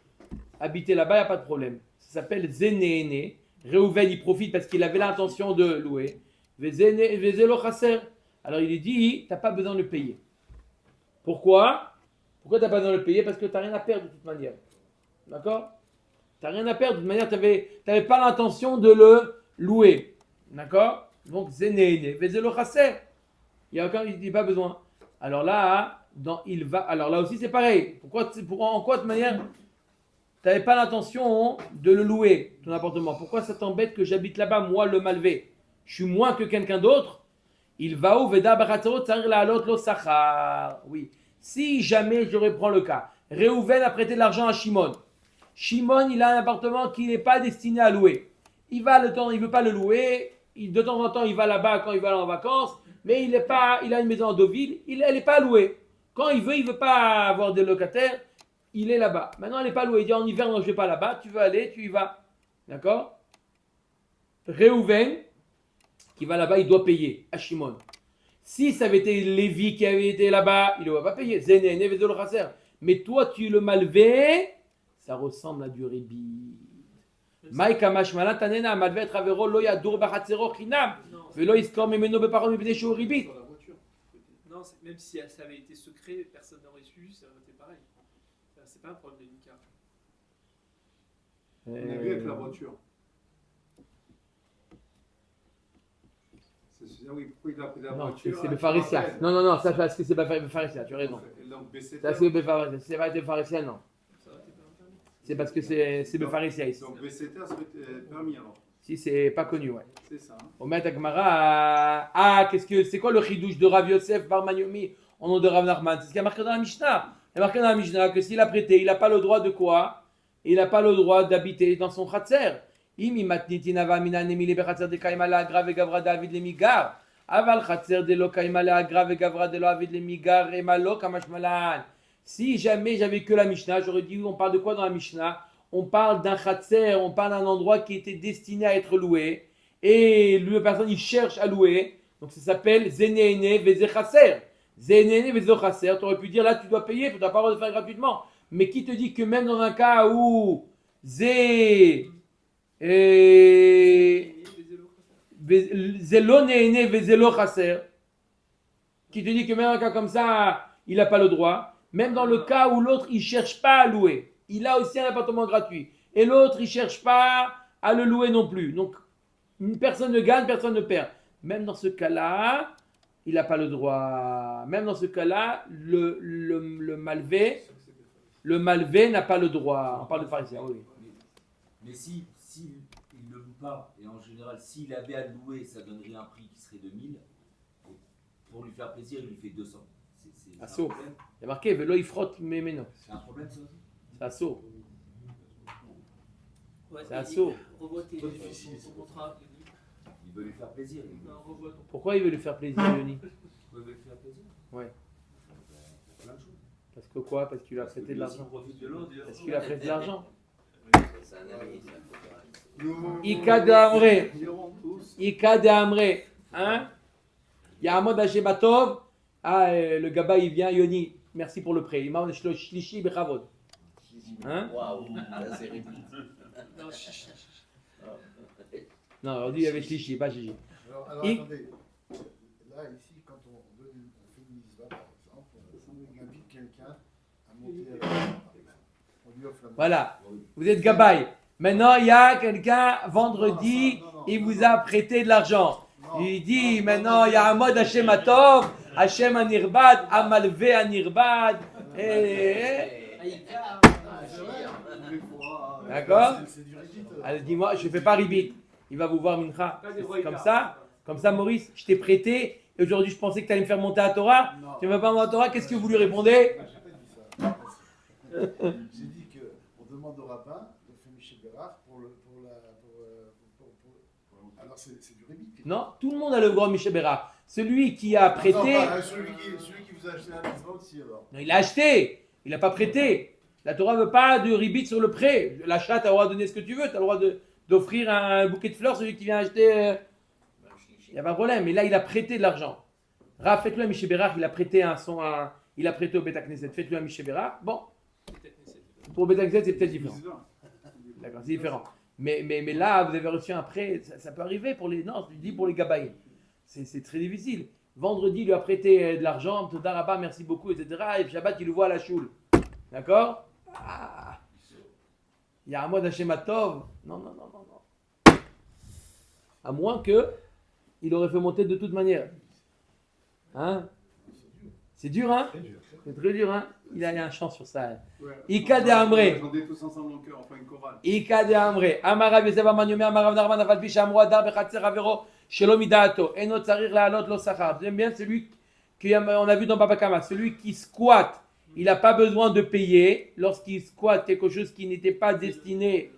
Speaker 1: habiter là-bas, il n'y a pas de problème. Ça s'appelle Zénéné. Réhouven, il profite parce qu'il avait l'intention de louer. Vezélo Chasser. Alors il lui dit, tu n'as pas besoin de le payer. Pourquoi? Pourquoi tu n'as pas besoin de le payer? Parce que tu n'as rien à perdre de toute manière. D'accord? Tu n'as rien à perdre. De toute manière, tu n'avais pas l'intention de le louer. D'accord? Donc, Zénéné, Vezélo Chasser. Il n'y a pas besoin. Alors là, alors là aussi, c'est pareil. En quoi, de toute manière, tu n'avais pas l'intention de le louer, ton appartement? Pourquoi ça t'embête que j'habite là-bas, moi, le malvé? Je suis moins que quelqu'un d'autre. Il va où Veda Baratzaro Tsar la Alot Lo Sachar. Oui. Si jamais je reprends le cas, Réhouven a prêté de l'argent à Shimon. Shimon, il a un appartement qui n'est pas destiné à louer. Il ne veut pas le louer. De temps en temps, il va là-bas quand il va en vacances. Mais il a une maison à Deauville. Elle n'est pas louée. Quand il veut pas avoir des locataires. Il est là-bas. Maintenant, elle n'est pas louée. Il dit en hiver, non, je ne vais pas là-bas. Tu veux aller, tu y vas. D'accord? Réhouven, qui va là-bas, il doit payer à Shimon. Si ça avait été Lévi qui avait été là-bas, il ne va pas payer. Zénéné, Vezélo Chasser. Mais toi, tu le malvé, ça ressemble à du rébit. Maïka mashmala tanena malvé travero lo yadur bachatzero chinam velo iskor memeno beparon mibne shu ribit.
Speaker 5: Sur la voiture.
Speaker 7: Non, même si ça avait été secret, personne n'aurait su, ça aurait été pareil. C'est pas un problème délicat.
Speaker 4: On a vu avec la voiture. Oui, pourquoi il a pris la
Speaker 1: Non,
Speaker 4: voiture?
Speaker 1: c'est Befarissia. Non, ça parce que c'est Befarissia, tu as raison.
Speaker 4: Donc,
Speaker 1: Ça c'est Befarissia. C'est pas Befarissia, non.
Speaker 7: Ça aurait été pas interdit.
Speaker 1: C'est parce que c'est Befarissia ici.
Speaker 4: Donc, BCTA, ça va être permis alors.
Speaker 1: Si c'est pas connu, ouais.
Speaker 4: C'est ça. Hein.
Speaker 1: Au Maître Agmara, c'est quoi le chidouche de Rav Yosef Bar Maniomi au nom de Rav Nachman? C'est ce qu'il y a marqué dans la Mishnah. Il y a marqué dans la Mishnah que s'il a prêté, il n'a pas le droit de quoi? Il n'a pas le droit d'habiter dans son khatser. Imi matnitina va mina nemile bechatser de kaimala agra vegavra David le migar. Aval khatser de lo kaimala agra vegavra de lo David le migar et malo kamashmalan. Si jamais j'avais que la Mishnah, j'aurais dit on parle de quoi dans la Mishnah? On parle d'un khatser, on parle d'un endroit qui était destiné à être loué. Et la personne, il cherche à louer. Donc ça s'appelle Zenéné Vezé Chasser. Zenéné Vezé Chasser. Tu aurais pu dire là, tu dois payer, tu n'as pas le droit de faire gratuitement. Mais qui te dit que même dans un cas où Zé. Zélonéné Vezélo Chasser. Qui te dit que même dans un cas comme ça, il n'a pas le droit. Même dans le cas où l'autre, il ne cherche pas à louer. Il a aussi un appartement gratuit. Et l'autre, il ne cherche pas à le louer non plus. Donc, personne ne gagne, personne ne perd. Même dans ce cas-là, il n'a pas le droit. Même dans ce cas-là, le malvé n'a pas le droit. On parle de pharisien, oui.
Speaker 2: Mais si il ne loue pas, et en général, s'il avait à louer, ça donnerait un prix qui serait de 1000. Pour lui faire plaisir, il lui fait 200. C'est un
Speaker 1: Assaut.
Speaker 2: problème.
Speaker 1: Il y a marqué, vélo, il frotte, mais non.
Speaker 2: C'est un problème ça aussi.
Speaker 1: C'est assaut.
Speaker 7: Ouais,
Speaker 1: C'est assaut.
Speaker 7: Revois
Speaker 2: Trop difficile,
Speaker 7: ton contrat.
Speaker 2: Il veut lui faire plaisir.
Speaker 7: Non, revois ton.
Speaker 1: Pourquoi il veut lui faire plaisir, Yoni?
Speaker 2: Pourquoi il veut lui faire plaisir?
Speaker 1: Ouais.
Speaker 2: Il y a plein de choses.
Speaker 1: Parce que quoi? Parce qu'il a
Speaker 2: Parce que
Speaker 1: prêté
Speaker 2: lui
Speaker 1: de
Speaker 2: aussi
Speaker 1: l'argent.
Speaker 2: profite de l'autre.
Speaker 1: Parce qu'il a prêté de l'argent.
Speaker 3: C'est un ami, ça.
Speaker 1: Ika de Amré.
Speaker 4: Ils iront tous.
Speaker 1: Ika de Amré. Hein? Il y a un mode Batov. Ah, le gaba il vient, Yoni. Merci pour le prêt. Il m'a dit shlishi bechavod. Hein?
Speaker 3: Waouh, là c'est ridicule.
Speaker 7: Non, chut.
Speaker 1: Non, aujourd'hui il y avait shlishi, pas Gigi.
Speaker 5: Alors
Speaker 1: Et-
Speaker 5: attendez, là ici, quand on fait une mitzvah par exemple, on invite quelqu'un à monter à la par exemple. On lui offre la
Speaker 1: Voilà. Vous êtes gabaï. Maintenant, il y a quelqu'un, vendredi, il vous a prêté de l'argent. Il dit, maintenant, il y a un mode Hachem Atov, Hachem Anirbad, Amalvé Anirbad. D'accord?
Speaker 5: C'est du rigide.
Speaker 1: Allez, dis-moi, je ne fais pas ribit. Il va vous voir Mincha. Comme ça, Maurice, je t'ai prêté. Et aujourd'hui, je pensais que tu allais me faire monter à Torah. Tu ne me fais pas monter à Torah, qu'est-ce que vous lui répondez?
Speaker 5: J'ai pas dit ça. J'ai dit qu'on demande au rabbin de faire Michel Bérard pour la Alors c'est du rébit.
Speaker 1: Non, tout le monde a le droit de Mishébera. Celui qui a prêté,
Speaker 5: Celui qui vous a acheté la maison aussi alors.
Speaker 1: non, il a acheté, il n'a pas prêté. La Torah ne veut pas de ribit sur le prêt. L'achat, tu as le droit de donner ce que tu veux, tu as le droit d'offrir un bouquet de fleurs, celui qui vient acheter, il n'y a pas de problème. Mais là, il a prêté de l'argent. Rav, faites-le à Mishébera, il a prêté il a prêté au Beth Knesset. Faites-le à Mishébera. Bon, pour Beth Knesset, c'est peut-être différent. D'accord, c'est différent. Mais là, vous avez reçu un prêt, ça peut arriver pour les. Non, je dis pour les gabaïs. C'est très difficile. Vendredi, il lui a prêté de l'argent, Toda Rabba, merci beaucoup, etc. Et Shabbat, il le voit à la choule. D'accord? Il y a un mot d'Hashematov. Non. À moins que il aurait fait monter de toute manière. Hein? C'est dur, hein? C'est très dur, hein? Il a un chant sur ça. Ika de Amré.
Speaker 4: On est tous ensemble en cœur, enfin une chorale.
Speaker 1: Ika de Amré. Amarav Yosef Amanyomé, Amarav Narman, Avalpi, Shamro, Adar, Bechatzer, Avero, Shelom Idato, Eno Tsarir, Laalot, Lo Sachar. J'aime bien celui qu'on a vu dans Baba Kama, celui qui squatte, il n'a pas besoin de payer lorsqu'il squatte quelque chose qui n'était pas destiné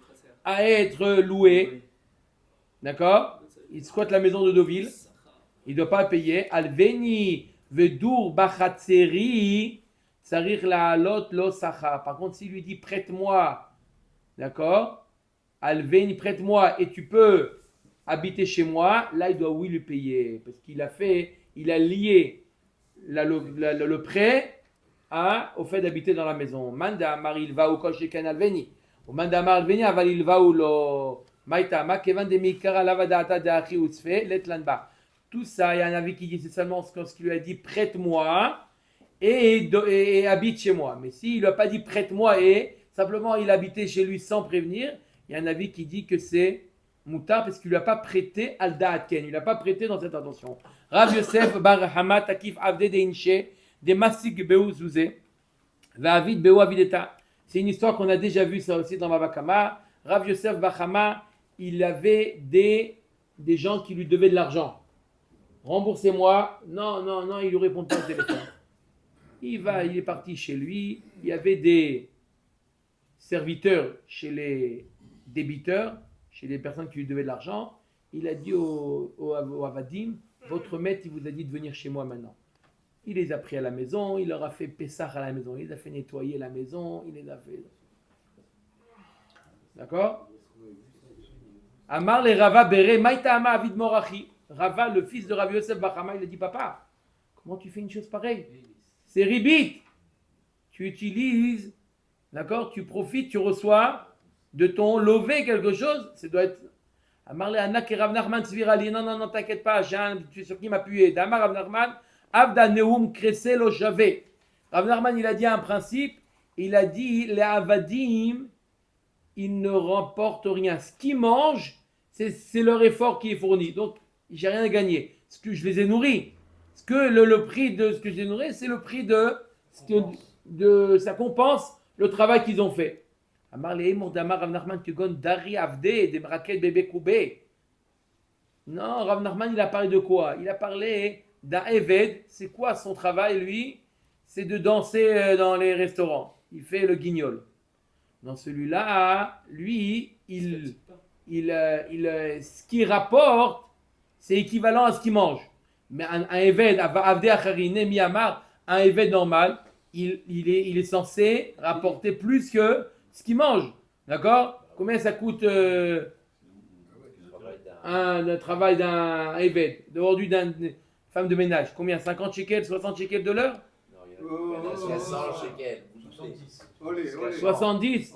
Speaker 1: à être loué. D'accord? Il squatte la maison de Deauville, il ne doit pas payer. Alveni Vedur Bachatseri. Sarir la lot lo sacha. Par contre, s'il lui dit prête-moi, d'accord, Alveni, prête-moi et tu peux habiter chez moi, là il doit oui lui payer. Parce qu'il a lié le prêt au fait d'habiter dans la maison. Manda Amar il va ou kosheken Alveni. Ou Manda Amar Alveni aval il va ou lo maitama kevan de mikara lavadata de achi utzfe letlanba. Tout ça, il y a un avis qui dit c'est seulement ce qu'il lui a dit prête-moi. Et habite chez moi. Mais s'il ne lui a pas dit prête-moi et simplement il habitait chez lui sans prévenir, il y a un avis qui dit que c'est moutar parce qu'il ne lui a pas prêté al da'atken, il ne lui a pas prêté dans cette intention. Rav Yosef bar Hama takif avde de inche de masik beu zouze va avid beu avideta. C'est une histoire qu'on a déjà vue ça aussi dans Baba Kama. Rav Yosef bar Hama, il avait des gens qui lui devaient de l'argent. Remboursez-moi. Non, il lui répond pas au téléphone. Il est parti chez lui, il y avait des serviteurs chez les débiteurs, chez les personnes qui lui devaient de l'argent. Il a dit au Avadim, votre maître, il vous a dit de venir chez moi maintenant. Il les a pris à la maison, il leur a fait Pessah à la maison, il les a fait nettoyer la maison, il les a fait... D'accord? Amar le Rava Bere, Maïta Ama Avid Morachi. Rava, le fils de Rav Yosef Bachama, il a dit, papa, comment tu fais une chose pareille? C'est ribit. Tu utilises, d'accord, tu profites, tu reçois de ton lové quelque chose. Ça doit être. Amarle Anak et Rav Nachman Tzvirali. Non, t'inquiète pas, tu es sur qui m'appuyer. Damar Rav Nachman, Avda Neum Kressel o Javé. Rav Nachman, il a dit un principe. Il a dit les Avadim, ils ne remportent rien. Ce qu'ils mangent, c'est leur effort qui est fourni. Donc, j'ai rien à gagner. Ce que je les ai nourris. Que le prix de ce que j'ai nourri, c'est le prix de ça compense le travail qu'ils ont fait. Amar le'emor d'Amar Rav Nachman Kugon Dari Avde des Mraket Bebe Koubé. Non, Rav Nachman, il a parlé de quoi? Il a parlé d'un Eved. C'est quoi son travail, lui? C'est de danser dans les restaurants. Il fait le guignol. Dans celui-là, lui, ce qu'il rapporte, c'est équivalent à ce qu'il mange. Mais un Eved, Avde Acharine, Miyamar, un Eved normal, il est censé rapporter plus que ce qu'il mange. D'accord? Combien ça coûte le travail d'un Eved, aujourd'hui d'une femme de ménage? Combien? 50 shekels, 60 shekels de l'heure?
Speaker 3: Non, il y a 100 shekels.
Speaker 1: 70?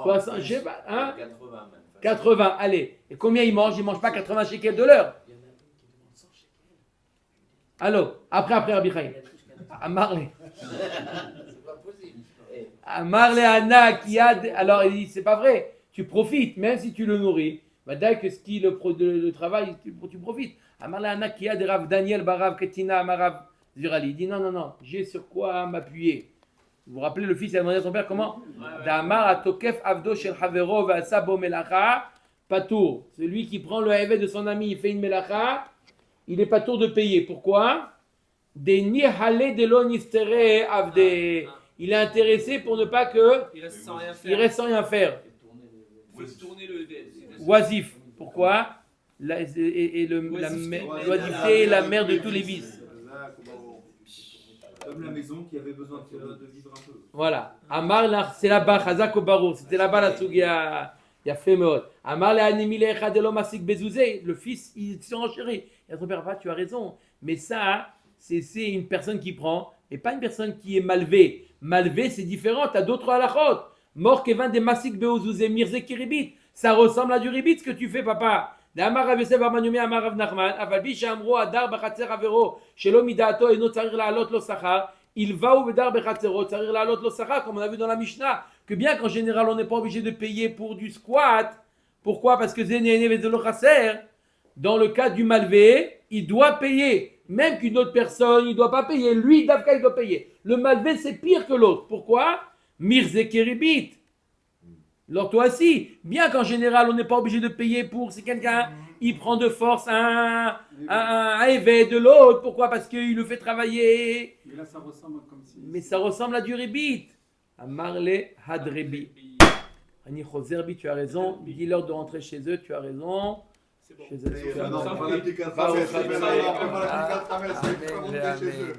Speaker 1: 60, je sais pas, hein?
Speaker 3: 80 même.
Speaker 1: 80, allez. Et combien il mange? Il ne mange pas 80 shekels de l'heure. Allô, après Rabbi Chaim. Amarle.
Speaker 3: C'est pas possible.
Speaker 1: Amarle Anna qui a. Alors il dit, c'est pas vrai. Tu profites, même si tu le nourris. Dès que ce qui le travail, tu profites. Amarle Anna qui a des Rav Daniel, Barav Ketina, Amarav Zurali. Il dit non, j'ai sur quoi m'appuyer. Vous vous rappelez, le fils a demandé à son père comment? Damar Atokef Avdo Shel Havero Vasabo Melacha Patour. Celui qui prend le Eved de son ami, il fait une Melacha. Il n'est pas tour de payer. Pourquoi? Il est intéressé pour ne pas que
Speaker 7: Il reste sans rien faire.
Speaker 1: il reste sans rien faire.
Speaker 7: Il faut tourner le EVS.
Speaker 1: Oisif. Pourquoi? l'oisiveté est la mère de tous les vices.
Speaker 2: Comme la maison qui avait besoin de vivre un peu.
Speaker 1: Voilà. Amar la, c'est là-bas, Chazak au Barour. C'était là-bas la Tsugia. Il a fait mort. Amar la Anemile Echadelo Masik Bezouzé. Le fils, il s'est enchéri. Il a dit, papa, tu as raison. Mais ça, c'est une personne qui prend et pas une personne qui est malvée. Malvée, c'est différent. Tu as d'autres halachot. Mort Kevin des Masik Bezouzé, Mirze Kiribit. Ça ressemble à du ribit ce que tu fais, papa. Amar Rav Yosef Bar Maniomi Amar Rav Nachman. Avalbi Shamro Adar Bachatzer Avero. Shelo Midato et no Tsarir la Alot lo Sachar. Il va au Vedar Bechatzero, Tsarir la Alot lo Sachar, comme on a vu dans la Mishnah. Que bien qu'en général, on n'est pas obligé de payer pour du squat. Pourquoi? Parce que Zénéné Vedelo Chasser, dans le cas du malvé, il doit payer. Même qu'une autre personne, il ne doit pas payer. Lui, Davka, il doit payer. Le malvé, c'est pire que l'autre. Pourquoi? Mirze Keribit. Alors toi aussi, bien qu'en général, on n'est pas obligé de payer pour si quelqu'un, il prend de force un évêque de l'autre. Pourquoi? Parce qu'il le fait travailler.
Speaker 4: Mais là, ça ressemble comme si.
Speaker 1: Mais ça ressemble à du ribit. À Marle Hadrebi. Ani Chozerbi, tu as raison. Dis-leur de rentrer chez eux, tu as raison.
Speaker 7: C'est bon.
Speaker 1: Chez eux, tu as raison.
Speaker 4: Non, pas l'application.
Speaker 1: Bah,
Speaker 4: C'est pas l'application.
Speaker 1: Amen,
Speaker 4: C'est pas
Speaker 1: amen.
Speaker 4: chez eux.